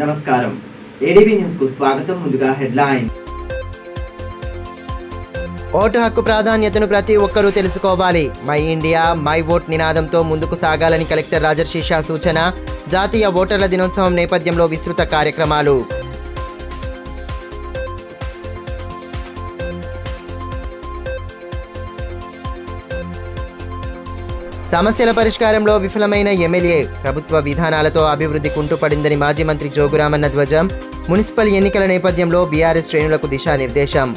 నమస్కారం. ADB news కు స్వాగతం. ముందుగా హెడ్లైన్. ఓటు హక్కు ప్రాధాన్యతను ప్రతి ఒక్కరూ తెలుసుకోవాలి. మై ఇండియా మై ఓట్ నినాదంతో ముందుకు సాగాలని కలెక్టర్ రాజర్షి సూచన. జాతీయ ఓటర్ల దినోత్సవం నేపథ్యంలో విస్తృత కార్యక్రమాలు. సమస్యల పరిష్కారంలో విఫలమైన ఎమ్మెల్యే. ప్రభుత్వ విధానాలతో అభివృద్ధి కుంటుపడిందని మాజీ మంత్రి జోగురామన్న ధ్వజం. మున్సిపల్ ఎన్నికల నేపథ్యంలో బీఆర్ఎస్ శ్రేణులకు దిశానిర్దేశం.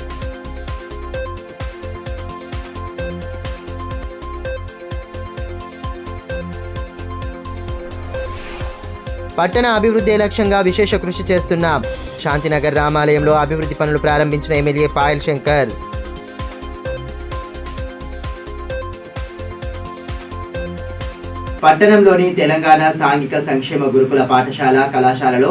పట్టణ అభివృద్ధి లక్ష్యంగా విశేష కృషి చేస్తున్నాం. శాంతినగర్ రామాలయంలో అభివృద్ధి పనులు ప్రారంభించిన ఎమ్మెల్యే పాయల్ శంకర్. పట్టణంలోని తెలంగాణ సాంఘిక సంక్షేమ గురుకుల పాఠశాల కళాశాలలో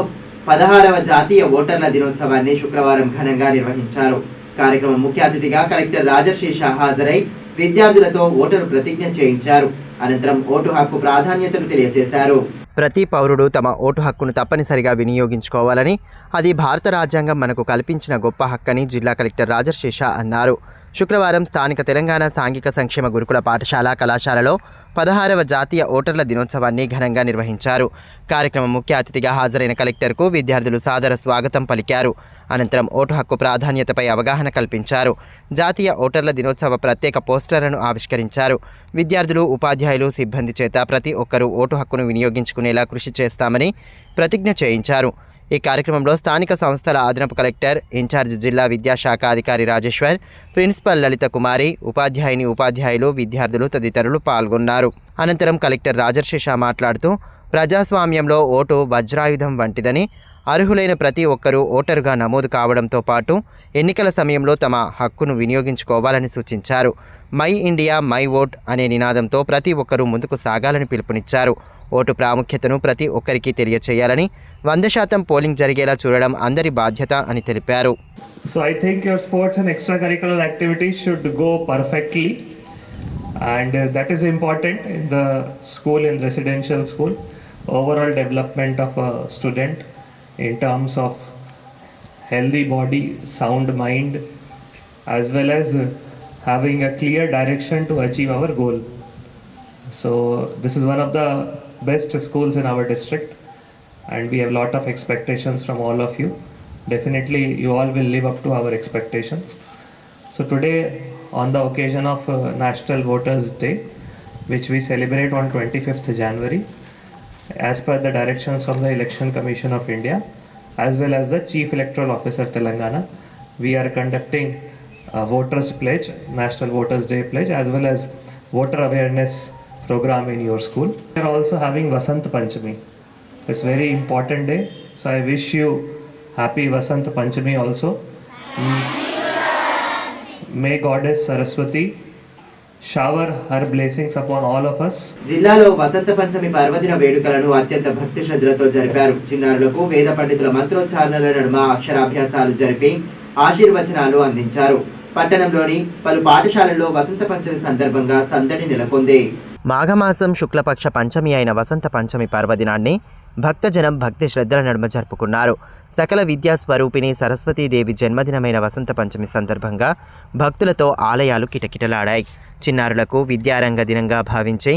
16వ జాతీయ ఓటర్ల దినోత్సవాన్ని శుక్రవారం ఘనంగా నిర్వహించారు. కార్యక్రమం ముఖ్య అతిథిగా కలెక్టర్ రాజర్షి హాజరై విద్యార్థులతో ఓటరు ప్రతిజ్ఞ చేయించారు. అనంతరం ఓటు హక్కు ప్రాధాన్యతను తెలియజేశారు. ప్రతి పౌరుడు తమ ఓటు హక్కును తప్పనిసరిగా వినియోగించుకోవాలని, అది భారత రాజ్యాంగం మనకు కల్పించిన గొప్ప హక్కని జిల్లా కలెక్టర్ రాజర్షి అన్నారు. శుక్రవారం స్థానిక తెలంగాణ సాంఘిక సంక్షేమ గురుకుల పాఠశాల కళాశాలలో 16వ జాతీయ ఓటర్ల దినోత్సవాన్ని ఘనంగా నిర్వహించారు. కార్యక్రమం ముఖ్య అతిథిగా హాజరైన కలెక్టర్కు విద్యార్థులు సాదర స్వాగతం పలికారు. అనంతరం ఓటు హక్కు ప్రాధాన్యతపై అవగాహన కల్పించారు. జాతీయ ఓటర్ల దినోత్సవ ప్రత్యేక పోస్టర్లను ఆవిష్కరించారు. విద్యార్థులు, ఉపాధ్యాయులు, సిబ్బంది చేత ప్రతి ఒక్కరూ ఓటు హక్కును వినియోగించుకునేలా కృషి చేస్తామని ప్రతిజ్ఞ చేయించారు. ఈ కార్యక్రమంలో స్థానిక సంస్థల అదనపు కలెక్టర్, ఇన్ఛార్జ్ జిల్లా విద్యాశాఖ అధికారి రాజేశ్వర్, ప్రిన్సిపల్ లలిత కుమారి, ఉపాధ్యాయులు, విద్యార్థులు తదితరులు పాల్గొన్నారు. అనంతరం కలెక్టర్ రాజర్షి మాట్లాడుతూ, ప్రజాస్వామ్యంలో ఓటు వజ్రాయుధం వంటిదని, అర్హులైన ప్రతి ఒక్కరూ ఓటరుగా నమోదు కావడంతో పాటు ఎన్నికల సమయంలో తమ హక్కును వినియోగించుకోవాలని సూచించారు. మై ఇండియా మై ఓట్ అనే నినాదంతో ప్రతి ఒక్కరూ ముందుకు సాగాలని పిలుపునిచ్చారు. ఓటు ప్రాముఖ్యతను ప్రతి ఒక్కరికి తెలియచేయాలని, 100% పోలింగ్ జరిగేలా చూడడం అందరి బాధ్యత అని తెలిపారు. So I think your sports and extracurricular activities should go perfectly, and that is important in the school, in residential school. Overall development of a student in terms of healthy body, sound mind, as well as having a clear direction to achieve our goal. So this is one of the best schools in our district, and we have a lot of expectations from all of you. Definitely you all will live up to our expectations. So today, on the occasion of National Voters Day, which we celebrate on 25th January, as per the directions from the Election Commission of India, as well as the Chief Electoral Officer Telangana, we are conducting a Voters Pledge, National Voters Day Pledge, as well as voter awareness program in your school. We are also having Vasant Panchami. It's a very important day, so I wish you happy Vasant Panchami also. May Goddess Saraswati shower her blessings upon all of us. జిల్లాలో వసంత పంచమి పర్వదిన వేడుకలను అత్యంత భక్తి శ్రద్ధలతో జరిపారు. చిన్నారులకు వేద పండితుల మంత్రోచ్చారణల నడుమ అక్షరాభ్యాసాలు జరిపి ఆశీర్వచనాలు అందించారు. పట్టణంలోని పలు పాఠశాలల్లో వసంత పంచమి సందర్భంగా సందడి నెలకొంది. మాఘమాసం శుక్లపక్ష పంచమి అయిన వసంత పంచమి పర్వదినాన్ని భక్తజనం భక్తి శ్రద్ధల నడుమ జరుపుకున్నారు. సకల విద్యా స్వరూపిణి సరస్వతీదేవి జన్మదినమైన వసంత పంచమి సందర్భంగా భక్తులతో ఆలయాలు కిటకిటలాడాయి. చిన్నారులకు విద్యారంగ దినంగా భావించి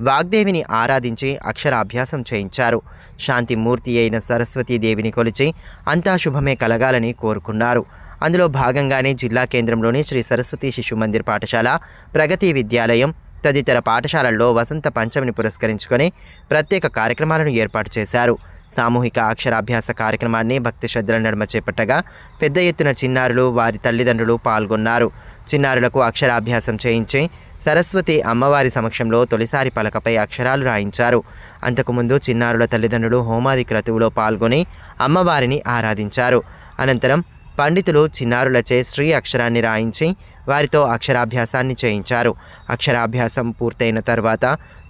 వాగ్దేవిని ఆరాధించి అక్షరాభ్యాసం చేయించారు. శాంతిమూర్తి అయిన సరస్వతీదేవిని కొలిచి అంతా శుభమే కలగాలని కోరుకున్నారు. అందులో భాగంగానే జిల్లా కేంద్రంలోని శ్రీ సరస్వతి శిశు మందిర్ పాఠశాల, ప్రగతి విద్యాలయం తదితర పాఠశాలల్లో వసంత పంచమిని పురస్కరించుకొని ప్రత్యేక కార్యక్రమాలను ఏర్పాటు చేశారు. సామూహిక అక్షరాభ్యాస కార్యక్రమాన్ని భక్తి శ్రద్ధల నడుమ చేపట్టగా పెద్ద ఎత్తున చిన్నారులు, వారి తల్లిదండ్రులు పాల్గొన్నారు. చిన్నారులకు అక్షరాభ్యాసం చేయించి సరస్వతి అమ్మవారి సమక్షంలో తొలిసారి పలకపై అక్షరాలు రాయించారు. అంతకుముందు చిన్నారుల తల్లిదండ్రులు హోమాది క్రతువులో పాల్గొని అమ్మవారిని ఆరాధించారు. అనంతరం పండితులు చిన్నారులచే శ్రీ అక్షరాన్ని రాయించి వారితో అక్షరాభ్యాసాన్ని చేయించారు. అక్షరాభ్యాసం పూర్తయిన తర్వాత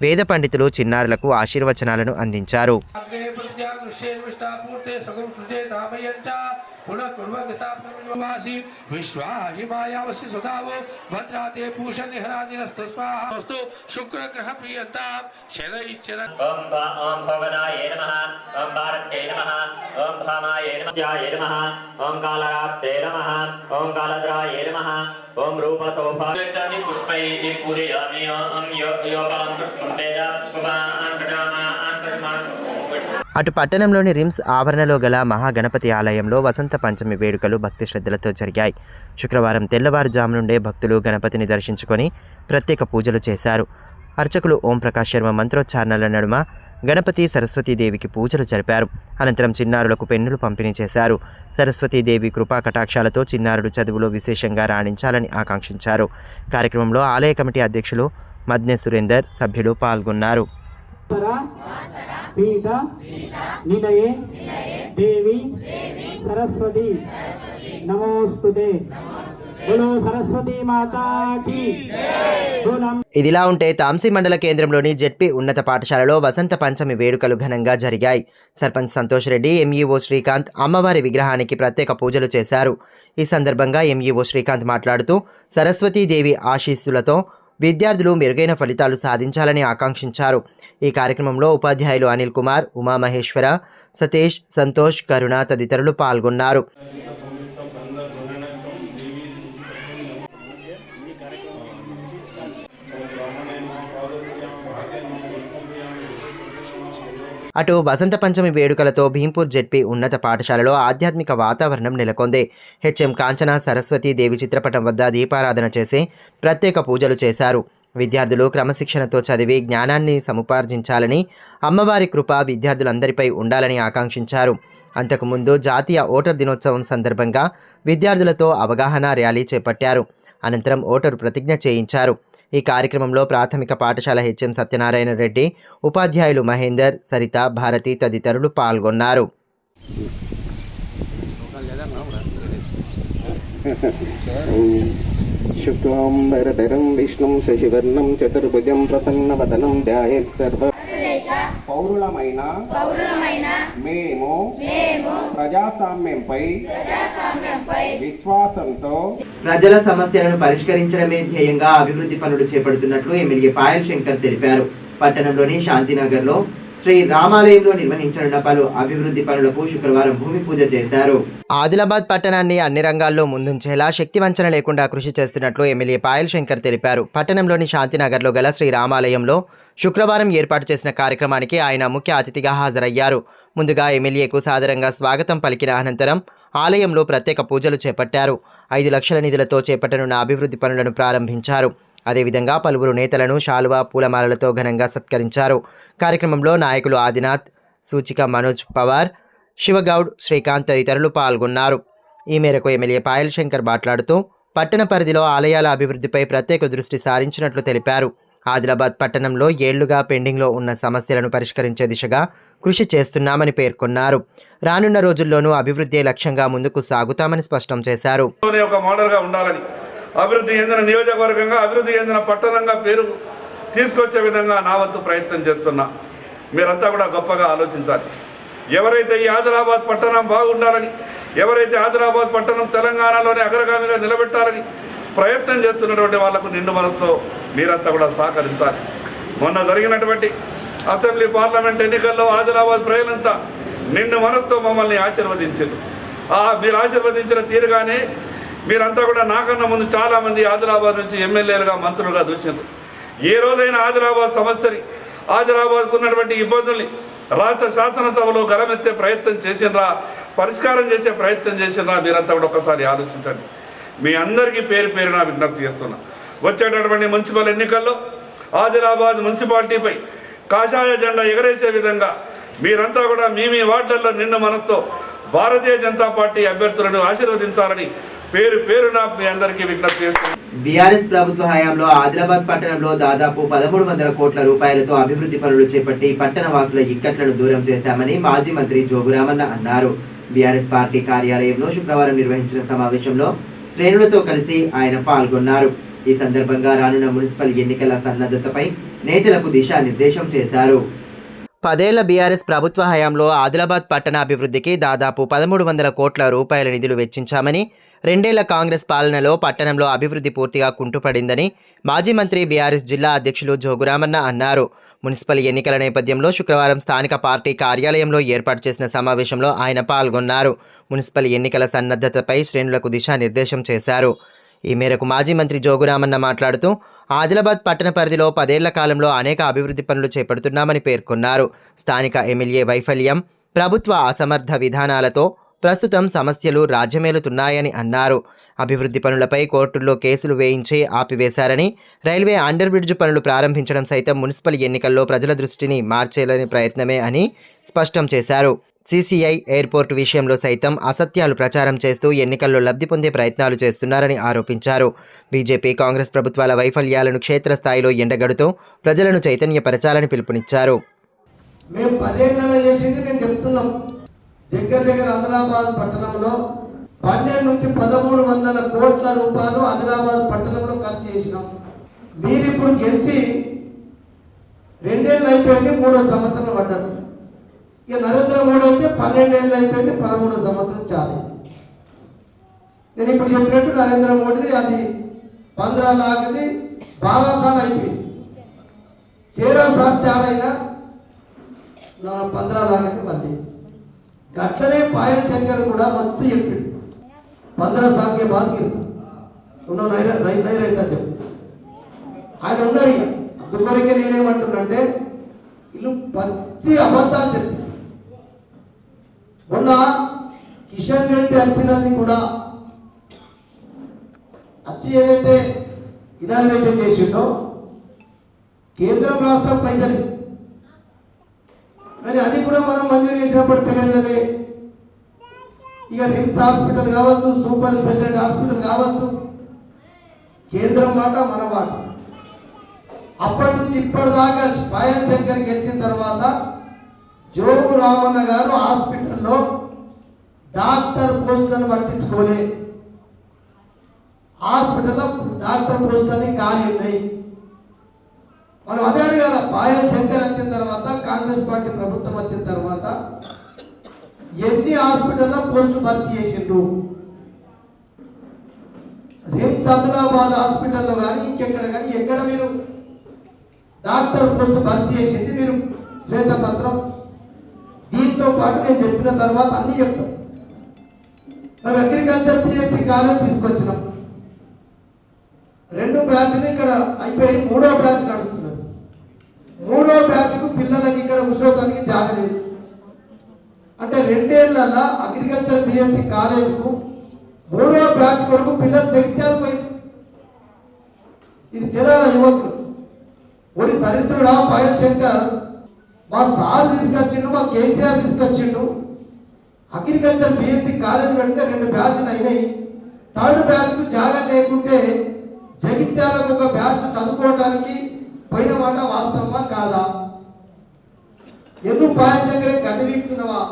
వేద పండితులు చిన్నారులకు ఆశీర్వచనాలను అందించారు. అటు పట్టణంలోని రిమ్స్ ఆవరణలో గల మహాగణపతి ఆలయంలో వసంత పంచమి వేడుకలు భక్తి శ్రద్ధలతో జరిగాయి. శుక్రవారం తెల్లవారుజాము నుండే భక్తులు గణపతిని దర్శించుకొని ప్రత్యేక పూజలు చేశారు. అర్చకులు ఓంప్రకాష్ శర్మ మంత్రోచ్చారణల నడుమ గణపతి సరస్వతీదేవికి పూజలు జరిపారు. అనంతరం చిన్నారులకు పెన్నులు పంపిణీ చేశారు. సరస్వతీదేవి కృపా కటాక్షాలతో చిన్నారులు చదువులో విశేషంగా రాణించాలని ఆకాంక్షించారు. కార్యక్రమంలో ఆలయ కమిటీ అధ్యక్షులు మద్నె సురేందర్, సభ్యులు పాల్గొన్నారు. పీఠ నిలయే దేవి సరస్వతి నమోస్తుతే బోలో సరస్వతి మాతాకి. ఇదిలా ఉంటే తాంసీ మండల కేంద్రంలోని జెడ్పీ ఉన్నత పాఠశాలలో వసంత పంచమి వేడుకలు ఘనంగా జరిగాయి. సర్పంచ్ సంతోష్ రెడ్డి, ఎంఈఓ శ్రీకాంత్ అమ్మవారి విగ్రహానికి ప్రత్యేక పూజలు చేశారు. ఈ సందర్భంగా ఎంఈఓ శ్రీకాంత్ మాట్లాడుతూ సరస్వతీదేవి ఆశీస్సులతో విద్యార్థులు మెరుగైన ఫలితాలు సాధించాలని ఆకాంక్షించారు. ఈ కార్యక్రమంలో ఉపాధ్యాయులు అనిల్ కుమార్, ఉమామహేశ్వర, సతీష్, సంతోష్, కరుణ తదితరులు పాల్గొన్నారు. అటు వసంత పంచమి వేడుకలతో భీంపూర్ జెడ్పీ ఉన్నత పాఠశాలలో ఆధ్యాత్మిక వాతావరణం నెలకొంది. హెచ్ఎం కాంచన సరస్వతీ దేవి చిత్రపటం వద్ద దీపారాధన చేసి ప్రత్యేక పూజలు చేశారు. విద్యార్థులు క్రమశిక్షణతో చదివి జ్ఞానాన్ని సముపార్జించాలని, అమ్మవారి కృప విద్యార్థులందరిపై ఉండాలని ఆకాంక్షించారు. అంతకుముందు జాతీయ ఓటర్ దినోత్సవం సందర్భంగా విద్యార్థులతో అవగాహన ర్యాలీ చేపట్టారు. అనంతరం ఓటరు ప్రతిజ్ఞ చేయించారు. ఈ కార్యక్రమంలో ప్రాథమిక పాఠశాల హెచ్ఎం సత్యనారాయణ రెడ్డి, ఉపాధ్యాయులు మహేందర్, సరిత, భారతి తదితరులు పాల్గొన్నారు. శుక్లాంబరధరం విష్ణుం శశివర్ణం చతుర్భుజం ప్రసన్నవదనం ధ్యాయేత్ సర్వ పౌరులమైన మేము ప్రజాస్వామ్యంపై విశ్వాసంతో ప్రజల సమస్యలను పరిష్కరించడమే ధ్యేయంగా అభివృద్ధి పనులు చేపడుతున్నట్లు ఎమ్మెల్యే పాయల్ శంకర్ తెలిపారు. పట్టణంలోని శాంతినగర్లో శ్రీ రామాలయంలో నిర్వహించనున్న పలు అభివృద్ధి పనులకు శుక్రవారం భూమి పూజ చేశారు. ఆదిలాబాద్ పట్టణాన్ని అన్ని రంగాల్లో ముందుంచేలా శక్తివంచన లేకుండా కృషి చేస్తున్నట్లు ఎమ్మెల్యే పాయల్ శంకర్ తెలిపారు. పట్టణంలోని శాంతినగర్లో గల శ్రీ రామాలయంలో శుక్రవారం ఏర్పాటు చేసిన కార్యక్రమానికి ఆయన ముఖ్య అతిథిగా హాజరయ్యారు. ముందుగా ఎమ్మెల్యేకు సాదరంగా స్వాగతం పలికిన అనంతరం ఆలయంలో ప్రత్యేక పూజలు చేపట్టారు. 5 లక్షల నిధులతో చేపట్టనున్న అభివృద్ధి పనులను ప్రారంభించారు. అదేవిధంగా పలువురు నేతలను శాలువా, పూలమాలలతో ఘనంగా సత్కరించారు. కార్యక్రమంలో నాయకులు ఆదినాథ్, సూచిక మనోజ్ పవార్, శివగౌడ్, శ్రీకాంత్ తదితరులు పాల్గొన్నారు. ఈ మేరకు ఎమ్మెల్యే పాయల్ శంకర్ మాట్లాడుతూ పట్టణ పరిధిలో ఆలయాల అభివృద్ధిపై ప్రత్యేక దృష్టి సారించినట్లు తెలిపారు. ఆదిలాబాద్ పట్టణంలో ఏళ్లుగా పెండింగ్లో ఉన్న సమస్యలను పరిష్కరించే దిశగా కృషి చేస్తున్నామని పేర్కొన్నారు. రానున్న రోజుల్లోనూ అభివృద్ధి లక్ష్యంగా ముందుకు సాగుతామని స్పష్టం చేశారు. ఒక మోడల్గా ఉండాలని, అభివృద్ధి చెందిన నియోజకవర్గంగా, అభివృద్ధి చెందిన పట్టణంగా పేరు తీసుకొచ్చే విధంగా నా వంతు ప్రయత్నం చేస్తున్నా. మీరంతా కూడా గొప్పగా ఆలోచించాలి. ఎవరైతే ఈ ఆదిలాబాద్ పట్టణం బాగుండాలని, ఎవరైతే ఆదిలాబాద్ పట్టణం తెలంగాణలోనే అగ్రగామిగా నిలబెట్టాలని ప్రయత్నం చేస్తున్నటువంటి వాళ్లకు నిండు మనతో మీరంతా కూడా సహకరించాలి. మొన్న జరిగినటువంటి అసెంబ్లీ పార్లమెంట్ ఎన్నికల్లో ఆదిలాబాద్ ప్రజలంతా నిండు మనతో మమ్మల్ని ఆశీర్వదించారు. మీరు ఆశీర్వదించిన తీరుగానే మీరంతా కూడా నాకన్నా ముందు చాలామంది ఆదిలాబాద్ నుంచి ఎమ్మెల్యేలుగా, మంత్రులుగా చూసినారు. ఏ రోజైనా ఆదిలాబాద్ సమస్యని, ఆదిలాబాద్కు ఉన్నటువంటి ఇబ్బందుల్ని రాష్ట్ర శాసనసభలో గలమెత్తే ప్రయత్నం చేసినరా, పరిష్కారం చేసే ప్రయత్నం చేసినరా? మీరంతా కూడా ఒక్కసారి ఆలోచించండి. మీ అందరికీ పేరు పేరున విజ్ఞప్తి చేస్తున్నా. వచ్చేటటువంటి మున్సిపల్ ఎన్నికల్లో ఆదిలాబాద్ మున్సిపాలిటీపై కాషాయ జెండా ఎగరేసే విధంగా మీరంతా కూడా మీ వార్డులలో నిండు మనతో భారతీయ జనతా పార్టీ అభ్యర్థులను ఆశీర్వదించాలని పేరు పేరున మీ అందరికీ విజ్ఞప్తి చేస్తున్నాను. బీఆర్ఎస్ ప్రభుత్వ హయాంలో ఆదిలాబాద్ పట్టణంలో దాదాపు 1300 కోట్ల రూపాయలతో అభివృద్ధి పనులు చేపట్టి పట్టణ వాసుల ఇక్కట్లను దూరం చేశామని మాజీ మంత్రి జోగురామన్న అన్నారు. బీఆర్ఎస్ పార్టీ కార్యాలయంలో శుక్రవారం నిర్వహించిన సమావేశంలో శ్రేణులతో కలిసి ఆయన పాల్గొన్నారు. ఈ సందర్భంగా రానున్న మున్సిపల్ ఎన్నికల సన్నద్ధతపై నేతలకు దిశానిర్దేశం చేశారు. 10 ఏళ్ల బీఆర్ఎస్ ప్రభుత్వ హయాంలో ఆదిలాబాద్ పట్టణ అభివృద్ధికి దాదాపు 1300 కోట్ల రూపాయల నిధులు వెచ్చించామని, 2 ఏళ్ల కాంగ్రెస్ పాలనలో పట్టణంలో అభివృద్ధి పూర్తిగా కుంటుపడిందని మాజీ మంత్రి బీఆర్ఎస్ జిల్లా అధ్యక్షులు జోగురామన్న అన్నారు. మున్సిపల్ ఎన్నికల నేపథ్యంలో శుక్రవారం స్థానిక పార్టీ కార్యాలయంలో ఏర్పాటు చేసిన సమావేశంలో ఆయన పాల్గొన్నారు. మున్సిపల్ ఎన్నికల సన్నద్ధతపై శ్రేణులకు దిశానిర్దేశం చేశారు. ఈ మేరకు మాజీ మంత్రి జోగురామన్న మాట్లాడుతూ ఆదిలాబాద్ పట్టణ పరిధిలో 10 ఏళ్ల కాలంలో అనేక అభివృద్ధి పనులు చేపడుతున్నామని పేర్కొన్నారు. స్థానిక ఎమ్మెల్యే వైఫల్యం, ప్రభుత్వ అసమర్థ విధానాలతో ప్రస్తుతం సమస్యలు రాజ్యమేలుతున్నాయని అన్నారు. అభివృద్ధి పనులపై కోర్టుల్లో కేసులు వేయించి ఆపివేశారని, రైల్వే అండర్ బ్రిడ్జ్ పనులు ప్రారంభించడం సైతం మున్సిపల్ ఎన్నికల్లో ప్రజల దృష్టిని మార్చేలని ప్రయత్నమే అని స్పష్టం చేశారు. CCI ఎయిర్పోర్టు విషయంలో సైతం అసత్యాలు ప్రచారం చేస్తూ ఎన్నికల్లో లబ్ధి పొందే ప్రయత్నాలు చేస్తున్నారని ఆరోపించారు. బీజేపీ, కాంగ్రెస్ ప్రభుత్వాల వైఫల్యాలను క్షేత్రస్థాయిలో ఎండగడుతూ ప్రజలను చైతన్యపరచాలని పిలుపునిచ్చారు. మేము 10 ఏళ్ళలో చేసింది మేము చెప్తున్నాం. దగ్గర ఆదిలాబాద్ పట్టణంలో 12 నుంచి 1300 కోట్ల రూపాయలు ఆదిలాబాద్ పట్టణంలో ఖర్చు చేసినాం. మీరు ఇప్పుడు గెలిచి 2 ఏళ్ళు అయిపోయింది, 3వ సంవత్సరం పడ్డారు. ఇక నరేంద్ర మోడీ అయితే 12 ఏళ్ళు అయిపోయింది, 13వ సంవత్సరం చాలు. నేను ఇప్పుడు చెప్పినట్టు నరేంద్ర మోడీది అది 15 లాగది 12 సార్లు అయిపోయింది. 13 సార్లు చాలైనా 15 లాగది మళ్ళీ. గట్లనే పాయల్ శంకర్ కూడా మస్తు చెప్పిండు 15 साल के बाद गिरता उन्होंने नहीं रहता जब ఆయన ఉన్నాడు. అందుకొరకే నేనేమంటున్నానంటే ఇల్లు పచ్చి అబద్ధాలు చెప్పి మొన్న కిషన్ రెడ్డి వచ్చినది కూడా వచ్చి ఏదైతే ఇనాగ్రేషన్ చేసిండో కేంద్రం రాష్ట్రం పైసలు, కానీ అది కూడా మనం మంజూరు చేసినప్పుడు పిల్లలదే. ఇక రిమ్స్ హాస్పిటల్ కావచ్చు, సూపర్ స్పెషాలిటీ హాస్పిటల్ కావచ్చు, కేంద్రం మాట మన మాట. అప్పటి నుంచి ఇప్పటిదాకా పాయల్ శంకర్ గెలిచిన తర్వాత జోగు రామన్న గారు హాస్పిటల్లో డాక్టర్ పోస్టులను పట్టించుకోలే. హాస్పిటల్లో డాక్టర్ పోస్టులని ఖాళీ ఉన్నాయి. మనం అదే అడిగాల. పాయల్ శంకర్ వచ్చిన తర్వాత, కాంగ్రెస్ పార్టీ ప్రభుత్వం వచ్చిన తర్వాత ఎన్ని హాస్పిటల్లో పోస్టు భర్తీ చేసిండ్రు? రిమ్స్ ఆదిలాబాద్ హాస్పిటల్లో కానీ ఇంకెక్కడ కానీ ఎక్కడ మీరు డాక్టర్ పోస్టు భర్తీ చేసింది? మీరు శ్వేతపత్రం దీంతో పాటు నేను చెప్పిన తర్వాత అన్నీ చెప్తాం. మేము అగ్రికల్చర్ PSC కాలేజ్ తీసుకొచ్చినాం. 2 బ్యాచ్లు ఇక్కడ అయిపోయి 3వ బ్యాచ్ నడుస్తున్నది. 3వ బ్యాచ్కు పిల్లలకి ఇక్కడ కూర్చోటానికి జాగా లేదు. అంటే 2 ఏళ్లలో అగ్రికల్చర్ PSC కాలేజ్కు 3వ బ్యాచ్ వరకు పిల్లలు జగిత్యాలు పోయింది. ఇది తెరాల యువకులు. ఒడి దరిద్రుడా పాయల్ శంకర్? మా సార్ తీసుకొచ్చిండు, మా కేసీఆర్ తీసుకొచ్చిండు. అగ్రికల్చర్ PSC కాలేజ్ పెడితే 2 బ్యాచ్లు అయినాయి. 3rd బ్యాచ్కు జాగా లేకుంటే జగిత్యాలకు ఒక బ్యాచ్ చదువుకోవడానికి పోయిన మాట వాస్తవమా కాదా? ఎందుకు పాయల్ శంకర్ గడ్డి వీక్తున్నావా?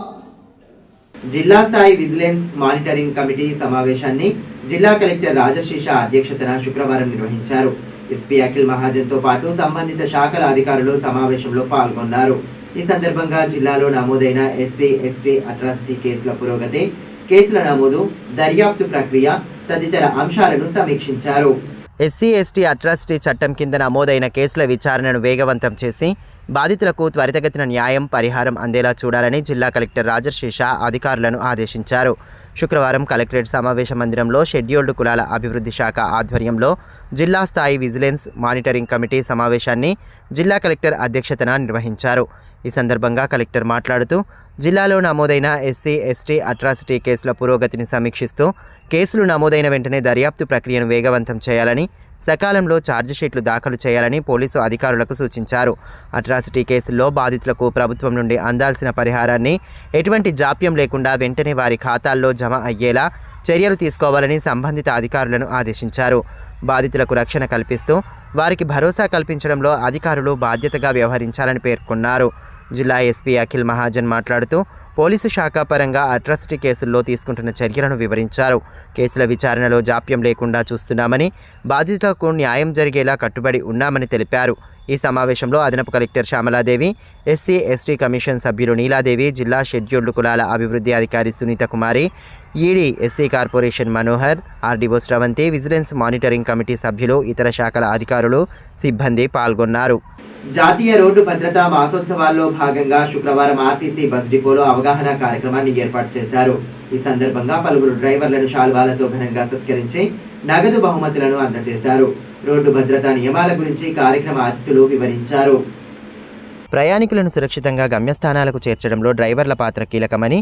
జిల్లా స్థాయి విజిలెన్స్ మానిటరింగ్ కమిటీ సమావేశాన్ని జిల్లా కలెక్టర్ రాజశేష అధ్యక్షతన శుక్రవారం నిర్వహించారు. ఎస్పీ అఖిల్ మహాజన్తో పాటు సంబంధిత శాఖల అధికారులు సమావేశంలో పాల్గొన్నారు. ఈ సందర్భంగా జిల్లాలో నమోదైన SC, ST అట్రాసిటీ కేసుల పురోగతి, కేసుల నమోదు, దర్యాప్తు ప్రక్రియ తదితర అంశాలను సమీక్షించారు. SC, ST అట్రాసిటీ చట్టం కింద నమోదైన కేసుల విచారణను వేగవంతం చేసి బాధితులకు త్వరితగతిన న్యాయం, పరిహారం అందేలా చూడాలని జిల్లా కలెక్టర్ రాజశేష అధికారులను ఆదేశించారు. శుక్రవారం కలెక్టరేట్ సమావేశ మందిరంలో షెడ్యూల్డ్ కులాల అభివృద్ధి శాఖ ఆధ్వర్యంలో జిల్లా స్థాయి విజిలెన్స్ మానిటరింగ్ కమిటీ సమావేశాన్ని జిల్లా కలెక్టర్ అధ్యక్షతన నిర్వహించారు. ఈ సందర్భంగా కలెక్టర్ మాట్లాడుతూ జిల్లాలో నమోదైన SC, ST అట్రాసిటీ కేసుల పురోగతిని సమీక్షిస్తూ కేసులు నమోదైన వెంటనే దర్యాప్తు ప్రక్రియను వేగవంతం చేయాలని, సకాలంలో ఛార్జిషీట్లు దాఖలు చేయాలని పోలీసు అధికారులకు సూచించారు. అట్రాసిటీ కేసుల్లో బాధితులకు ప్రభుత్వం నుండి అందాల్సిన పరిహారాన్ని ఎటువంటి జాప్యం లేకుండా వెంటనే వారి ఖాతాల్లో జమ అయ్యేలా చర్యలు తీసుకోవాలని సంబంధిత అధికారులను ఆదేశించారు. బాధితులకు రక్షణ కల్పిస్తూ వారికి భరోసా కల్పించడంలో అధికారులు బాధ్యతగా వ్యవహరించాలని పేర్కొన్నారు. జిల్లా ఎస్పీ అఖిల్ మహాజన్ మాట్లాడుతూ పోలీసు శాఖ పరంగా అట్రాసిటీ కేసుల్లో తీసుకుంటున్న చర్యలను వివరించారు. కేసుల విచారణలో జాప్యం లేకుండా చూస్తున్నామని, బాధితులకు న్యాయం జరిగేలా కట్టుబడి ఉన్నామని తెలిపారు. ఈ సమావేశంలో అదనపు collector Shyamaladevi, SC ST commission సభ్యులు నీలాదేవి, జిల్లా షెడ్యూల్డ్ కులాల అభివృద్ధి అధికారి Sunitha Kumari, ED SC corporation Manohar, RDO Sravanthi, vigilance monitoring committee సభ్యులు, ఇతర శాఖల అధికారులు, సిబ్బంది పాల్గొన్నారు. జాతీయ రోడ్డు భద్రతా మాసోత్సవాల్లో భాగంగా శుక్రవారం ఆర్టీసీ బస్ డిపోలో అవగాహన కార్యక్రమాన్ని ఏర్పాటు చేశారు. ఈ సందర్భంగా పలువురు డ్రైవర్లను శాల్వాలతో ఘనంగా సత్కరించి నగదు బహుమతులను అందజేశారు. రోడ్డు భద్రతా నియమాల గురించి కార్యక్రమ అతిథులు వివరించారు. ప్రయాణికులను సురక్షితంగా గమ్యస్థానాలకు చేర్చడంలో డ్రైవర్ల పాత్ర కీలకమని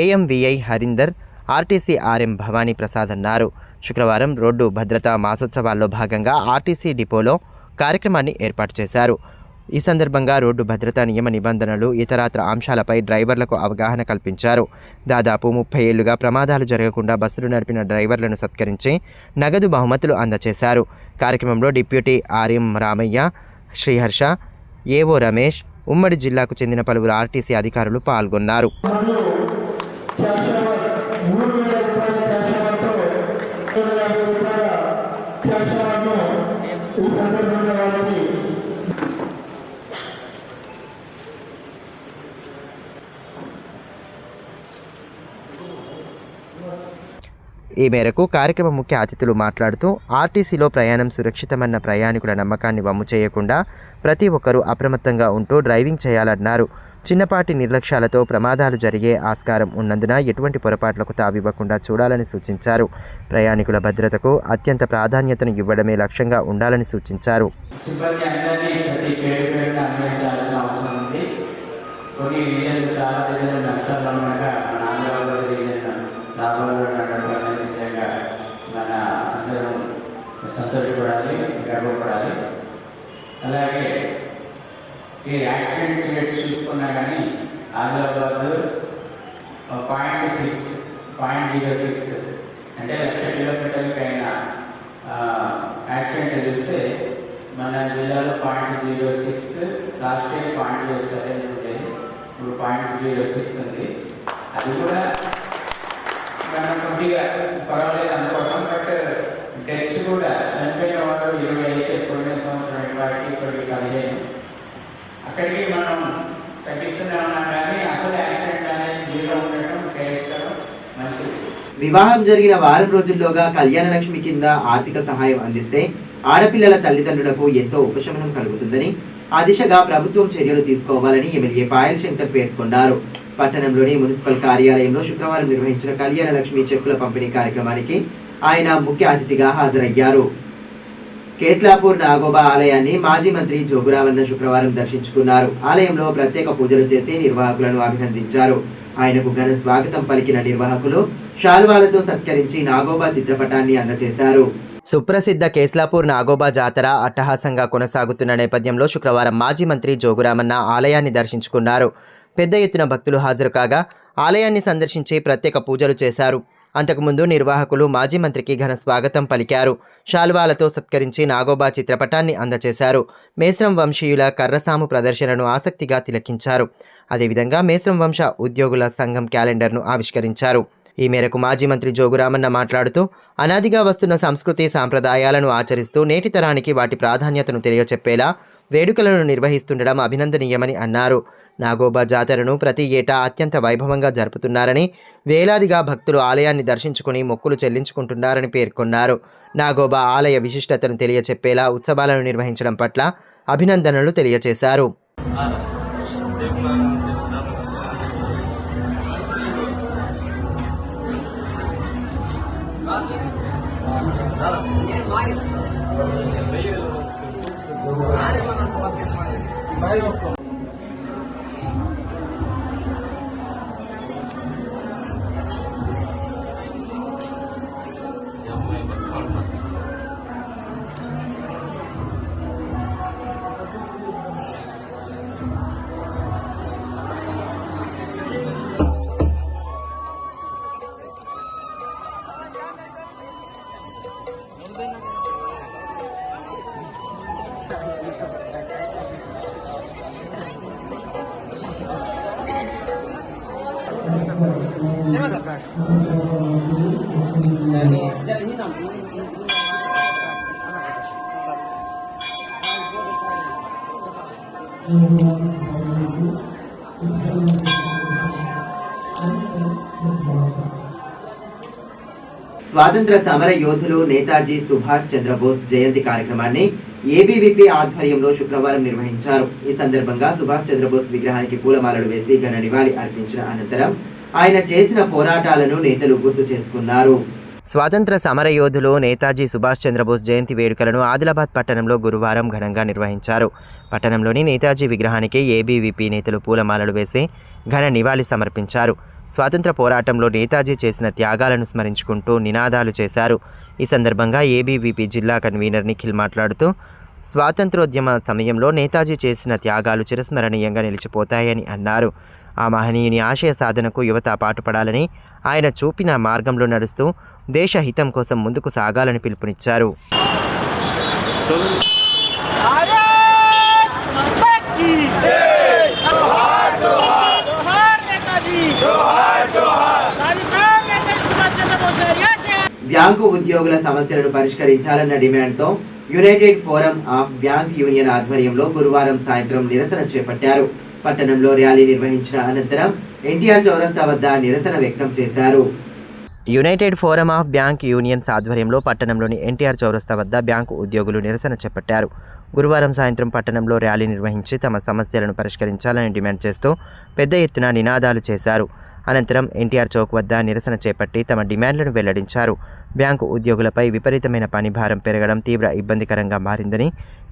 AMVI Harinder, RTC RM Bhavani Prasad అన్నారు. శుక్రవారం రోడ్డు భద్రతా మాసోత్సవాల్లో భాగంగా ఆర్టీసీ డిపోలో కార్యక్రమాన్ని ఏర్పాటు చేశారు. ఈ సందర్భంగా రోడ్డు భద్రతా నియమ నిబంధనలు, ఇతరత్ర అంశాలపై డ్రైవర్లకు అవగాహన కల్పించారు. దాదాపు 30 ఏళ్లుగా ప్రమాదాలు జరగకుండా బస్సులు నడిపిన డ్రైవర్లను సత్కరించి నగదు బహుమతులు అందజేశారు. కార్యక్రమంలో డిప్యూటీ ఆర్ఎం రామయ్య, శ్రీహర్ష, ఏవో రమేష్, ఉమ్మడి జిల్లాకు చెందిన పలువురు ఆర్టీసీ అధికారులు పాల్గొన్నారు. ఈ మేరకు కార్యక్రమ ముఖ్య అతిథులు మాట్లాడుతూ ఆర్టీసీలో ప్రయాణం సురక్షితమన్న ప్రయాణికుల నమ్మకాన్ని వమ్ము చేయకుండా ప్రతి ఒక్కరూ అప్రమత్తంగా ఉంటూ డ్రైవింగ్ చేయాలన్నారు. చిన్నపాటి నిర్లక్ష్యాలతో ప్రమాదాలు జరిగే ఆస్కారం ఉన్నందున ఎటువంటి పొరపాట్లకు తావివ్వకుండా చూడాలని సూచించారు. ప్రయాణికుల భద్రతకు అత్యంత ప్రాధాన్యతను ఇవ్వడమే లక్ష్యంగా ఉండాలని సూచించారు. సంతోషపడాలి, గర్వపడాలి. అలాగే ఈ యాక్సిడెంట్స్ రేట్స్ చూసుకున్నా కానీ ఆదిలాబాద్ 0.06 అంటే 1,00,000 కిలోమీటర్లకి అయినా యాక్సిడెంట్ చూస్తే మన జిల్లాలో 0.06, లాస్ట్ ఇయర్ 0.07 ఉండేది, ఇప్పుడు 0.06 ఉంది. అది కూడా మనం కొద్దిగా పర్వాలేదు అనుకోవడం. బట్ టెస్ట్ కూడా చనిపోయిన వాళ్ళు 20 అయితే పోయిన సంవత్సరం 20, ఇప్పటికి 15. అక్కడికి మనం తగ్గిస్తూనే ఉన్నాం కానీ అసలు యాక్సిడెంట్ అనేది 0 ఉండటం శ్రేయస్కరం, మంచిది. వివాహం జరిగిన వారం రోజుల్లోగా కళ్యాణ లక్ష్మి కింద ఆర్థిక సహాయం అందిస్తే ఆడపిల్లల తల్లిదండ్రులకు ఎంతో ఉపశమనం కలుగుతుందని, ఆ దిశగా ప్రభుత్వం చర్యలు తీసుకోవాలని ఎమ్మెల్యే పాయల్ శంకర్ పేర్కొన్నారు. పట్టణంలోని మున్సిపల్ కార్యాలయంలో శుక్రవారం నిర్వహించిన కళ్యాణ లక్ష్మి చెక్కుల పంపిణీ కార్యక్రమానికి ఆయన ముఖ్య అతిథిగా హాజరయ్యారు. కేస్లాపూర్ నాగోబా ఆలయాన్ని మాజీ మంత్రి జోగురామన్న శుక్రవారం దర్శించుకున్నారు. ఆలయంలో ప్రత్యేక పూజలు చేసి నిర్వాహకులను అభినందించారు. ఆయనకు ఘన స్వాగతం పలికిన నిర్వాహకులు శాల్వాలతో సత్కరించి నాగోబా చిత్రపటాన్ని అందజేశారు. సుప్రసిద్ధ కేస్లాపూర్ నాగోబా జాతర అట్టహాసంగా కొనసాగుతున్న నేపథ్యంలో శుక్రవారం మాజీ మంత్రి జోగురామన్న ఆలయాన్ని దర్శించుకున్నారు. పెద్ద ఎత్తున భక్తులు హాజరు కాగా ఆలయాన్ని సందర్శించి ప్రత్యేక పూజలు చేశారు. అంతకుముందు నిర్వాహకులు మాజీ మంత్రికి ఘన స్వాగతం పలికారు. శాల్వాలతో సత్కరించి నాగోబా చిత్రపటాన్ని అందజేశారు. మేస్రం వంశీయుల కర్రసాము ప్రదర్శనను ఆసక్తిగా తిలకించారు. అదేవిధంగా మేస్రం వంశ ఉద్యోగుల సంఘం క్యాలెండర్ను ఆవిష్కరించారు. ఈ మేరకు మాజీ మంత్రి జోగురామన్న మాట్లాడుతూ అనాదిగా వస్తున్న సంస్కృతి సాంప్రదాయాలను ఆచరిస్తూ నేటి తరానికి వాటి ప్రాధాన్యతను తెలియచెప్పేలా వేడుకలను నిర్వహిస్తుండడం అభినందనీయమని అన్నారు. నాగోబా జాతరను ప్రతి ఏటా అత్యంత వైభవంగా జరుపుతున్నారని, వేలాదిగా భక్తులు ఆలయాన్ని దర్శించుకుని మొక్కులు చెల్లించుకుంటున్నారని పేర్కొన్నారు. నాగోబా ఆలయ విశిష్టతను తెలియచెప్పేలా ఉత్సవాలను నిర్వహించడం పట్ల అభినందనలు తెలియజేశారు. స్వాతంత్ర సమర యోధులు నేతాజీ సుభాష్ చంద్రబోస్ జయంతి కార్యక్రమాన్ని ఏబీవీపీ ఆధ్వర్యంలో శుక్రవారం నిర్వహించారు. ఈ సందర్భంగా సుభాష్ చంద్రబోస్ విగ్రహానికి పూలమాలలు వేసి ఘన నివాళి అర్పించిన అనంతరం ఆయన చేసిన పోరాటాలను నేతలు గుర్తు చేసుకున్నారు. స్వాతంత్ర సమరయోధులు నేతాజీ సుభాష్ చంద్రబోస్ జయంతి వేడుకలను ఆదిలాబాద్ పట్టణంలో గురువారం ఘనంగా నిర్వహించారు. పట్టణంలోని నేతాజీ విగ్రహానికి ఏబీవీపీ నేతలు పూలమాలలు వేసి ఘన నివాళి సమర్పించారు. స్వాతంత్ర పోరాటంలో నేతాజీ చేసిన త్యాగాలను స్మరించుకుంటూ నినాదాలు చేశారు. ఈ సందర్భంగా ఏబీవీపీ జిల్లా కన్వీనర్ నిఖిల్ మాట్లాడుతూ స్వాతంత్రోద్యమ సమయంలో నేతాజీ చేసిన త్యాగాలు చిరస్మరణీయంగా నిలిచిపోతాయని అన్నారు. ఆ మహనీయుని ఆశయ సాధనకు యువత పాటుపడాలని, ఆయన చూపిన మార్గంలో నడుస్తూ దేశ హితం కోసం ముందుకు సాగాలని పిలుపునిచ్చారు. బ్యాంకు ఉద్యోగుల సమస్యలను పరిష్కరించాలన్న డిమాండ్తో united forum of bank union ఆధ్వర్యంలో గురువారం సాయంత్రం నిరసన చేపట్టారు. పట్టణంలో ర్యాలీ నిర్వహించిన అనంతరం ఎన్టీఆర్ చౌరస్తా వద్ద నిరసన వ్యక్తం చేశారు. United forum of bank unions ఆధ్వర్యంలో పట్టణంలోని ఎన్టీఆర్ చౌరస్తా వద్ద బ్యాంకు ఉద్యోగులు నిరసన చేపట్టారు. గురువారం సాయంత్రం పట్టణంలో ర్యాలీ నిర్వహించి తమ సమస్యలను పరిష్కరించాలని డిమాండ్ చేస్తూ పెద్ద ఎత్తున నినాదాలు చేశారు. అనంతరం ఎన్టీఆర్ చౌక్ వద్ద నిరసన చేపట్టి తమ డిమాండ్లను వెల్లడించారు. బ్యాంకు ఉద్యోగులపై విపరీతమైన పనిభారం పెరగడం తీవ్ర ఇబ్బందికరంగా మారిందని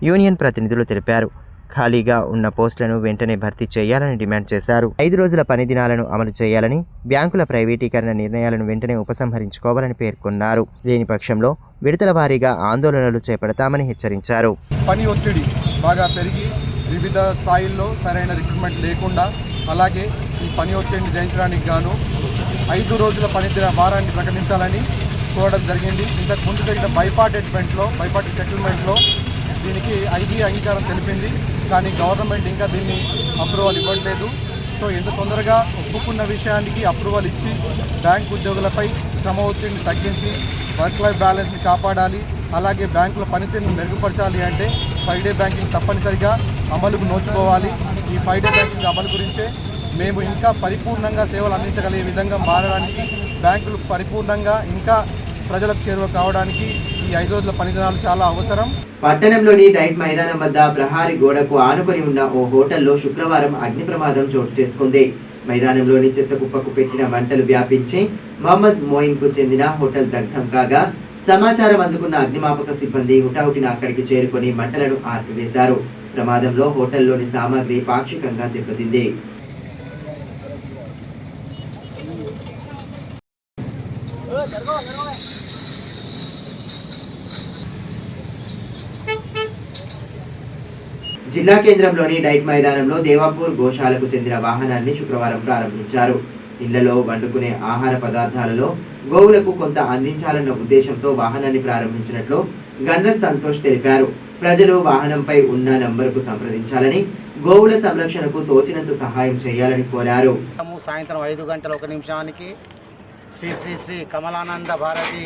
యూనియన్ ప్రతినిధులు తెలిపారు. ఖాళీగా ఉన్న పోస్టులను వెంటనే భర్తీ చేయాలని డిమాండ్ చేశారు. 5 రోజుల పని దినాలను అమలు చేయాలని, బ్యాంకుల ప్రైవేటీకరణ నిర్ణయాలను వెంటనే ఉపసంహరించుకోవాలని పేర్కొన్నారు. లేని పక్షంలో విడతల వారీగా ఆందోళనలు చేపడతామని హెచ్చరించారు. పని ఒత్తిడి బాగా పెరిగి వివిధ స్థాయిల్లో సరైన రిక్రూట్మెంట్ లేకుండా, అలాగే ఈ పని ఒత్తిడిని జయించడానికి గాను 5 రోజుల పనిదిన వారాన్ని ప్రకటించాలని కోరడం జరిగింది. ఇంతకు ముందు జరిగిన బైపార్టీ సెటిల్మెంట్లో దీనికి ఐబీ అంగీకారం తెలిపింది. కానీ గవర్నమెంట్ ఇంకా దీన్ని అప్రూవల్ ఇవ్వట్లేదు. సో ఎంత తొందరగా ఒప్పుకున్న విషయానికి అప్రూవల్ ఇచ్చి బ్యాంక్ ఉద్యోగులపై శ్రమ ఒత్తిడిని తగ్గించి వర్క్ లైఫ్ బ్యాలెన్స్ని కాపాడాలి. అలాగే బ్యాంకుల పనితీరును మెరుగుపరచాలి అంటే 5 డే బ్యాంకింగ్ తప్పనిసరిగా అమలుకు నోచుకోవాలి. ఈ 5 డే బ్యాంకింగ్ అమలు గురించే మేము ఇంకా పరిపూర్ణంగా సేవలు అందించగలిగే విధంగా మారడానికి, బ్యాంకులు పరిపూర్ణంగా ఇంకా ప్రజలకు చేరువ కావడానికి ఈ 5 రోజుల పనిదినాలు చాలా అవసరం. పట్టణంలోని డైట్ మైదానం వద్ద ప్రహారీ గోడకు ఆనుకొని ఉన్న ఓ హోటల్లో శుక్రవారం అగ్ని ప్రమాదం చోటు చేసుకుంది. మైదానంలోని చెత్త కుప్పకు పెట్టిన మంటలు వ్యాపించి మహమ్మద్ మోయిన్కు చెందిన హోటల్ దగ్ధం కాగా, సమాచారం అందుకున్న అగ్నిమాపక సిబ్బంది హుటాహుటిన అక్కడికి చేరుకొని మంటలను ఆర్పివేశారు. ప్రమాదంలో హోటల్లోని సామాగ్రి పాక్షికంగా దెబ్బతింది. జిల్లా కేంద్రంలోని డైట్ మైదానంలో దేవాపూర్ గోశాలకు చెందిన వాహనాన్ని శుక్రవారం ప్రారంభించారు. ఇళ్లలో వండుకునే ఆహార పదార్థాలలో గోవులకు కొంత అందించాలన్న ఉద్దేశంతో వాహనాన్ని ప్రారంభించినట్లు గన్రస్ సంతోష్ తెలిపారు. ప్రజలు వాహనంపై ఉన్న నంబరుకు సంప్రదించాలని, గోవుల సంరక్షణకు తోచినంత సహాయం చేయాలని కోరారు. సాయంత్రం 5:01 శ్రీ శ్రీ శ్రీ కమలానంద భారతి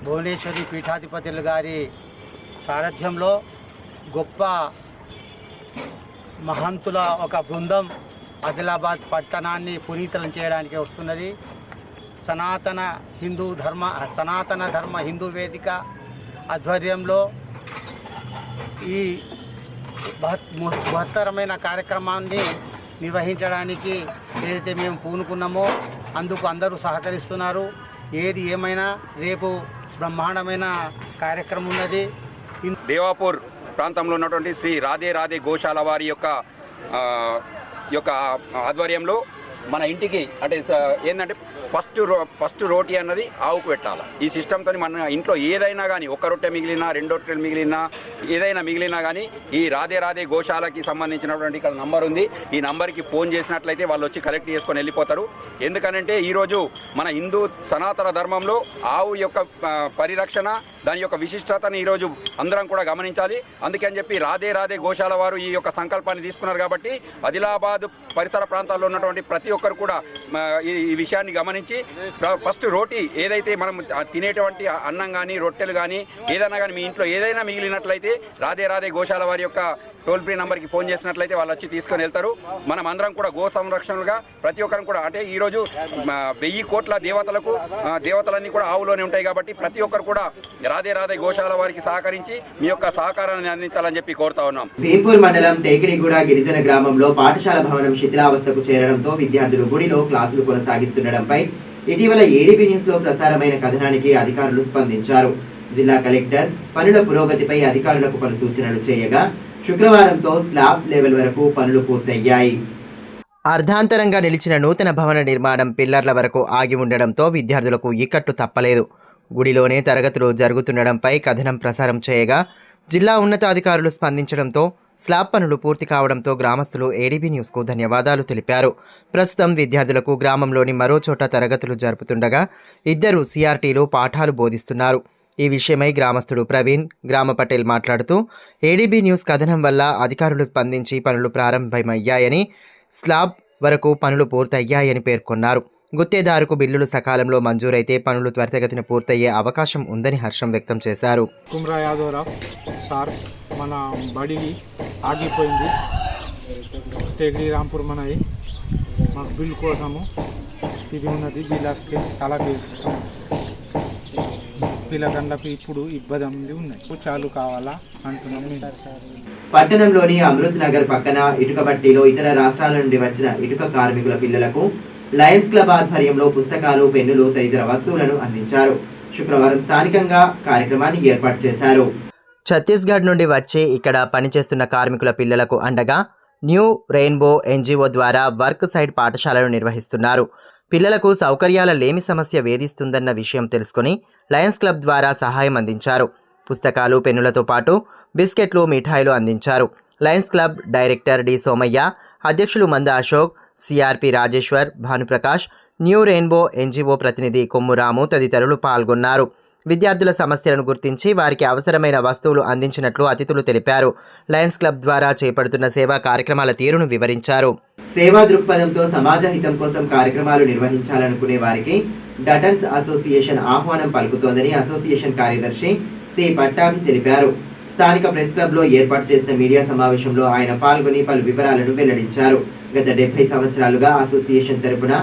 భువనేశ్వరి పీఠాధిపతులు గారి సారథ్యంలో గొప్ప మహంతుల ఒక బృందం ఆదిలాబాద్ పట్టణాన్ని పునీతం చేయడానికి వస్తున్నది. సనాతన ధర్మ హిందూ వేదిక ఆధ్వర్యంలో ఈ బృహత్తరమైన కార్యక్రమాన్ని నిర్వహించడానికి ఏదైతే మేము పూనుకున్నామో అందుకు అందరూ సహకరిస్తున్నారు. ఏది ఏమైనా రేపు బ్రహ్మాండమైన కార్యక్రమం ఉన్నది. దేవాపూర్ ప్రాంతంలో ఉన్నటువంటి శ్రీ రాధే రాధే గోశాల వారి యొక్క ఆధ్వర్యంలో మన ఇంటికి అంటే ఏంటంటే ఫస్ట్ రోటీ అన్నది ఆవుకు పెట్టాలి. ఈ సిస్టమ్తో మన ఇంట్లో ఏదైనా కానీ ఒక్క రొట్టె మిగిలినా 2 రొట్టెలు మిగిలినా ఏదైనా మిగిలినా కానీ ఈ రాధే రాధే గోశాలకి సంబంధించినటువంటి ఇక్కడ నంబర్ ఉంది. ఈ నంబర్కి ఫోన్ చేసినట్లయితే వాళ్ళు వచ్చి కలెక్ట్ చేసుకొని వెళ్ళిపోతారు. ఎందుకనంటే ఈరోజు మన హిందూ సనాతన ధర్మంలో ఆవు యొక్క పరిరక్షణ, దాని యొక్క విశిష్టతను ఈరోజు అందరం కూడా గమనించాలి. అందుకని చెప్పి రాధే రాధే గోశాల వారు ఈ యొక్క సంకల్పాన్ని తీసుకున్నారు. కాబట్టి ఆదిలాబాద్ పరిసర ప్రాంతాల్లో ఉన్నటువంటి ప్రతి ఒక్కరు కూడా ఈ విషయాన్ని గమనించి ఫస్ట్ రోటీ ఏదైతే మనం తినేటువంటి అన్నం కానీ రొట్టెలు కానీ ఏదైనా కానీ మీ ఇంట్లో ఏదైనా మిగిలినట్లయితే రాధే రాధే గోశాల వారి యొక్క టోల్ ఫ్రీ నెంబర్కి ఫోన్ చేసినట్లయితే వాళ్ళు వచ్చి తీసుకొని వెళ్తారు. మనం అందరం కూడా గో సంరక్షణలుగా ప్రతి ఒక్కరం కూడా అంటే ఈరోజు 1000 కోట్ల దేవతలన్నీ కూడా ఆవులోనే ఉంటాయి. కాబట్టి ప్రతి ఒక్కరు కూడా రాధే రాధే గోశాల వారికి సహకరించి మీ యొక్క సహకారాన్ని అందించాలని చెప్పి కోరుతా ఉన్నాం. భీంపూర్ మండలం టేకిడిగూడ గిరిజన గ్రామంలో పాఠశాల భవనం శిథిలావస్థకు చేరడంతో విద్యార్థులు గుడిలో క్లాసులు కొనసాగిస్తుండడంపై ఇటీవల ఏడీబీ న్యూస్ లో ప్రసారమైన కథనానికి అధికారులు స్పందించారు. జిల్లా కలెక్టర్ పనుల పురోగతిపై అధికారులకు పలు సూచనలు చేయగా శుక్రవారంతో స్లాబ్ లెవెల్ వరకు పనులు పూర్తయ్యాయి. అర్ధాంతరంగా నిలిచిన నూతన భవన నిర్మాణం పిల్లర్ల వరకు ఆగి ఉండడంతో విద్యార్థులకు ఇక్కట్టు తప్పలేదు. గుడిలోనే తరగతులు జరుగుతుండడంపై కథనం ప్రసారం చేయగా జిల్లా ఉన్నతాధికారులు స్పందించడంతో స్లాబ్ పనులు పూర్తి కావడంతో గ్రామస్తులు ఏడీబీ న్యూస్కు ధన్యవాదాలు తెలిపారు. ప్రస్తుతం విద్యార్థులకు గ్రామంలోని మరో చోట తరగతులు జరుపుతుండగా 2 సిఆర్టీలు పాఠాలు బోధిస్తున్నారు. ఈ విషయమై గ్రామస్తుడు ప్రవీణ్ గ్రామ పటేల్ మాట్లాడుతూ ఏడీబీ న్యూస్ కథనం వల్ల అధికారులు స్పందించి పనులు ప్రారంభమయ్యాయని, స్లాబ్ వరకు పనులు పూర్తయ్యాయని పేర్కొన్నారు. గుత్తేదారుకు బిల్లులు సకాలంలో మంజూరైతే పనులు త్వరితగతిన పూర్తయ్యే అవకాశం ఉందని హర్షం వ్యక్తం చేశారు. కుమ్రా యాదవరావు సార్, మన బడి ఆగిపోయింది టేకిడి రాంపూర్ మనది. మాకు బిల్ కోసము ఇది ఉన్నది. బిల్లాస్కి చాలా ఇష్టం. పిల్లగండ్లకు ఇప్పుడు ఇబ్బంది ఉన్నాయి, చాలు కావాలా అంటున్నాం. పట్టణంలోని అమృత్ నగర్ పక్కన ఇటుక బట్టీలో ఇతర రాష్ట్రాల నుండి వచ్చిన ఇటుక కార్మికుల పిల్లలకు లయన్స్ క్లబ్ ఆధ్వర్యంలో పుస్తకాలు, పెన్నులు తదితర వస్తువులను అందించారు. శుక్రవారం స్థానికంగా కార్యక్రమాన్ని ఏర్పాటు చేశారు. ఛత్తీస్గఢ్ నుండి వచ్చి ఇక్కడ పనిచేస్తున్న కార్మికుల పిల్లలకు అండగా న్యూ రెయిన్బో ఎన్జిఓ ద్వారా వర్క్ సైడ్ పాఠశాలను నిర్వహిస్తున్నారు. పిల్లలకు సౌకర్యాల లేమి సమస్య వేధిస్తుందన్న విషయం తెలుసుకుని లయన్స్ క్లబ్ ద్వారా సహాయం అందించారు. పుస్తకాలు, పెన్నులతో పాటు బిస్కెట్లు, మిఠాయిలు అందించారు. Lions Club director D Somaiah, అధ్యక్షులు మంద అశోక్, సిఆర్పి రాజేశ్వర్, భానుప్రకాష్, న్యూ రెయిన్బో ఎన్జిఓ ప్రతినిధి కొమ్మురాము తదితరులు పాల్గొన్నారు. విద్యార్థుల సమస్యలను గుర్తించి వారికి అవసరమైన వస్తువులు అందించినట్లు అతిథులు తెలిపారు. లయన్స్ క్లబ్ ద్వారా చేపడుతున్న సేవా కార్యక్రమాల తీరును వివరించారు. సేవా దృక్పథంతో సమాజ హితం కోసం కార్యక్రమాలు నిర్వహించాలనుకునే వారికి డటన్స్ అసోసియేషన్ ఆహ్వానం పలుకుతోందని అసోసియేషన్ కార్యదర్శి సి పట్టాభి తెలిపారు. స్థానిక ప్రెస్ క్లబ్లో ఏర్పాటు చేసిన మీడియా సమావేశంలో ఆయన పాల్గొని పలు వివరాలను వెల్లడించారు. గత 70 సంవత్సరాలుగా అసోసియేషన్ తరపున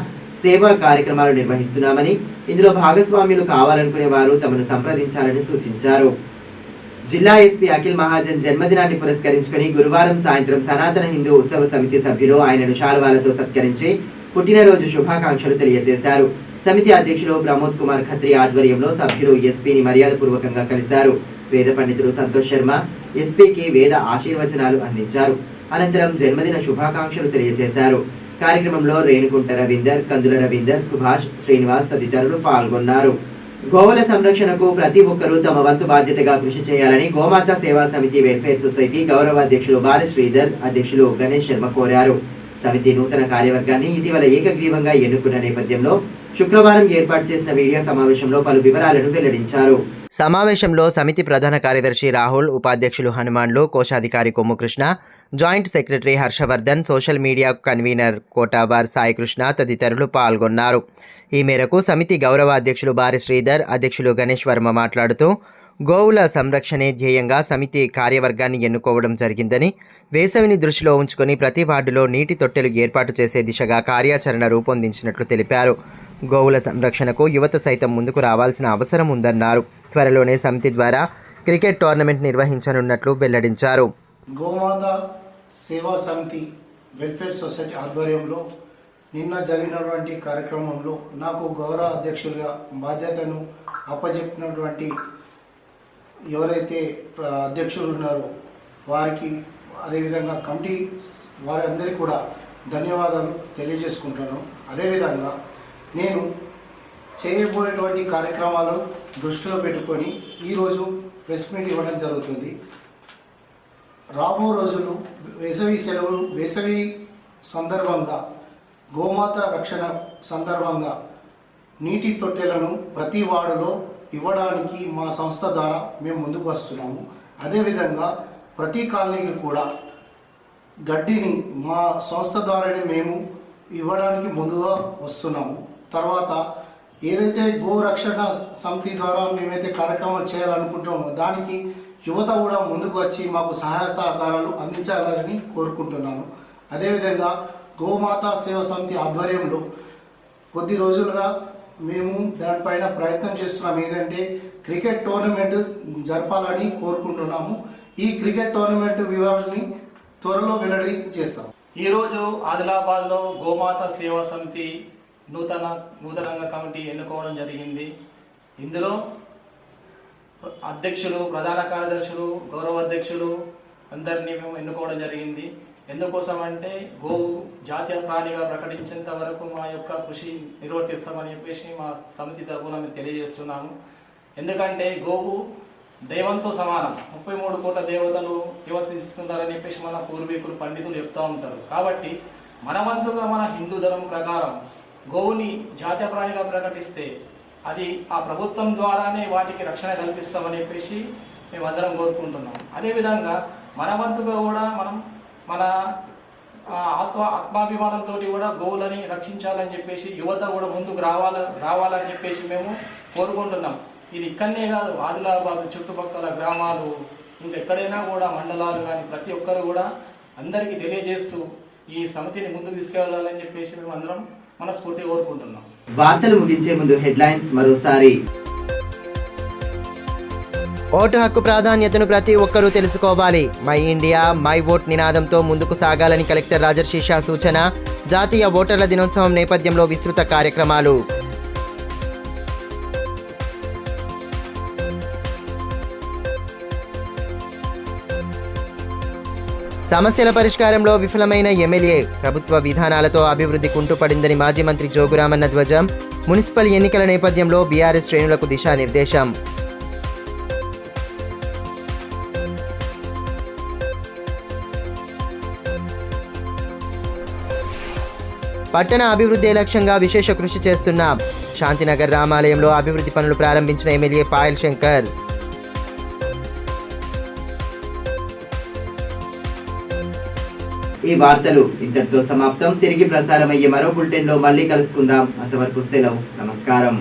సేవా కార్యక్రమాలు నిర్వహిస్తున్నామని, ఇందులో భాగస్వామ్యులు కావాలనుకునే వారు తమను సంప్రదించాలని సూచించారు. జిల్లా ఎస్పీ అఖిల్ మహాజన్ జన్మదినాన్ని పురస్కరించుకుని గురువారం సాయంత్రం సనాతన హిందూ ఉత్సవ సమితి సభ్యులు ఆయనను శాలువాలతో సత్కరించి పుట్టినరోజు శుభాకాంక్షలు తెలియజేశారు. సమితి అధ్యక్షులు ప్రమోద్ కుమార్ ఖత్రి ఆధ్వర్యంలో సభ్యులు ఎస్పీని మర్యాదపూర్వకంగా కలిశారు. వేద పండితులు సంతోష్ శర్మ ఎస్పీకి వేద ఆశీర్వచనాలు అందించారు. అనంతరం జన్మదిన శుభాకాంక్షలు తెలియజేశారు. కార్యక్రమంలో రేణుకుంట రవీందర్, కందుల రవీందర్, సుభాష్, శ్రీనివాస్ తదితరులు పాల్గొన్నారు. గోవుల సంరక్షణకు ప్రతి ఒక్కరూ తమ వంతు బాధ్యతగా కృషి చేయాలని గోమాత సేవా సమితి వెల్ఫేర్ సొసైటీ గౌరవ అధ్యక్షులు బారి శ్రీధర్, అధ్యక్షులు గణేష్ శర్మ కోరారు. సమితి నూతన కార్యవర్గాన్ని ఇటీవల ఏకగ్రీవంగా ఎన్నుకున్న నేపథ్యంలో శుక్రవారం ఏర్పాటు చేసిన మీడియా సమావేశంలో పలు వివరాలను వెల్లడించారు. సమావేశంలో సమితి ప్రధాన కార్యదర్శి రాహుల్, ఉపాధ్యక్షులు హనుమాన్లు, కోశాధికారి Kommukrishna, joint secretary Harshavardhan, social media convener కోటాబార్ సాయికృష్ణ తదితరులు పాల్గొన్నారు. ఈ మేరకు సమితి గౌరవ అధ్యక్షులు బారి శ్రీధర్, అధ్యక్షులు గణేష్ వర్మ మాట్లాడుతూ గోవుల సంరక్షణే ధ్యేయంగా సమితి కార్యవర్గాన్ని ఎన్నుకోవడం జరిగిందని, వేసవిని దృష్టిలో ఉంచుకొని ప్రతి వార్డులో నీటి తొట్టెలు ఏర్పాటు చేసే దిశగా కార్యాచరణ రూపొందించినట్లు తెలిపారు. గోవుల సంరక్షణకు యువత సైతం ముందుకు రావాల్సిన అవసరం ఉందన్నారు. త్వరలోనే సమితి ద్వారా క్రికెట్ టోర్నమెంట్ నిర్వహించనున్నట్లు వెల్లడించారు. గోమాత సేవా సమితి వెల్ఫేర్ సొసైటీ ఆధ్వర్యంలో నిన్న జరిగినటువంటి కార్యక్రమంలో నాకు గౌరవ అధ్యక్షులుగా బాధ్యతను అప్పచెప్పినటువంటి ఎవరైతే అధ్యక్షులు ఉన్నారో వారికి, అదేవిధంగా కమిటీ వారందరికీ కూడా ధన్యవాదాలు తెలియజేసుకుంటాను. అదేవిధంగా నేను చేయబోయేటువంటి కార్యక్రమాలు దృష్టిలో పెట్టుకొని ఈరోజు ప్రెస్ మీట్ ఇవ్వడం జరుగుతుంది. రాబో రోజులు వేసవి సందర్భంగా గోమాత రక్షణ సందర్భంగా నీటి తొట్టెలను ప్రతి వార్డులో ఇవ్వడానికి మా సంస్థ ద్వారా మేము ముందుకు వస్తున్నాము. అదేవిధంగా ప్రతి కాలనీకి కూడా గడ్డిని మా సంస్థ ద్వారానే మేము ఇవ్వడానికి ముందుగా వస్తున్నాము. తర్వాత ఏదైతే గోరక్షణ సమితి ద్వారా మేమైతే కార్యక్రమాలు చేయాలనుకుంటున్నామో దానికి యువత కూడా ముందుకు వచ్చి మాకు సహాయ సహకారాలు అందించాలని కోరుకుంటున్నాను. అదేవిధంగా గోమాత సేవా సమితి ఆధ్వర్యంలో కొద్ది రోజులుగా మేము దానిపైన ప్రయత్నం చేస్తున్నాం. ఏంటంటే క్రికెట్ టోర్నమెంట్ జరపాలని కోరుకుంటున్నాము. ఈ క్రికెట్ టోర్నమెంట్ వివరాలని త్వరలో వెల్లడి చేస్తాం. ఈరోజు ఆదిలాబాద్లో గోమాత సేవా సమితి నూతనంగా కమిటీ ఎన్నుకోవడం జరిగింది. ఇందులో అధ్యక్షులు, ప్రధాన కార్యదర్శులు, గౌరవ అధ్యక్షులు అందరినీ మేము ఎన్నుకోవడం జరిగింది. ఎందుకోసం అంటే గోవు జాతీయ ప్రాణిగా ప్రకటించేంత వరకు మా యొక్క కృషి నిర్వర్తిస్తామని చెప్పేసి మా సమితి తరఫున మేము తెలియజేస్తున్నాము. ఎందుకంటే గోవు దైవంతో సమానం, 33 కోట్ల దేవతలు నివసిస్తున్నారని చెప్పేసి మన పూర్వీకులు పండితులు చెప్తూ ఉంటారు. కాబట్టి మన వంతుగా మన హిందూ ధర్మం ప్రకారం గోవుని జాతీయ ప్రాణిగా ప్రకటిస్తే అది ఆ ప్రభుత్వం ద్వారానే వాటికి రక్షణ కల్పిస్తామని చెప్పేసి మేము అందరం కోరుకుంటున్నాం. అదేవిధంగా మన వంతుగా కూడా మనం మన ఆత్మాభిమానంతో కూడా గోవులని రక్షించాలని చెప్పేసి యువత కూడా ముందుకు రావాలని చెప్పేసి మేము కోరుకుంటున్నాం. ఇది ఇక్కడనే కాదు, ఆదిలాబాద్ చుట్టుపక్కల గ్రామాలు ఇంకెక్కడైనా కూడా మండలాలు కానీ ప్రతి ఒక్కరు కూడా అందరికీ తెలియజేస్తూ ఈ సమితిని ముందుకు తీసుకెళ్లాలని చెప్పేసి మేము అందరం మనస్ఫూర్తిగా కోరుకుంటున్నాం. వార్తలు ముగించే ముందు హెడ్లైన్స్ మరోసారి. ఓటు హక్కు ప్రాధాన్యతను ప్రతి ఒక్కరూ తెలుసుకోవాలి. మై ఇండియా మై ఓట్ నినాదంతో ముందుకు సాగాలని కలెక్టర్ రాజర్షిషా సూచన. జాతీయ ఓటర్ల దినోత్సవం నేపథ్యంలో విస్తృత కార్యక్రమాలు. సమస్యల పరిష్కారంలో విఫలమైన ఎమ్మెల్యే. ప్రభుత్వ విధానాలతో అభివృద్ధి కుంటుపడిందని మాజీ మంత్రి జోగురామన్న ధ్వజం. మున్సిపల్ ఎన్నికల నేపథ్యంలో బీఆర్ఎస్ శ్రేణులకు దిశానిర్దేశం. పట్టణ అభివృద్ధి లక్ష్యంగా విశేష కృషి చేస్తున్నాం. శాంతినగర్ రామాలయంలో అభివృద్ధి పనులు ప్రారంభించిన ఎమ్మెల్యే పాయల్ శంకర్. ఈ వార్తలు ఇంతటితో సమాప్తం. తిరిగి ప్రసారమయ్యే మరో బులెటిన్లో మళ్ళీ కలుసుకుందాం. అంతవరకు సెలవు. నమస్కారం.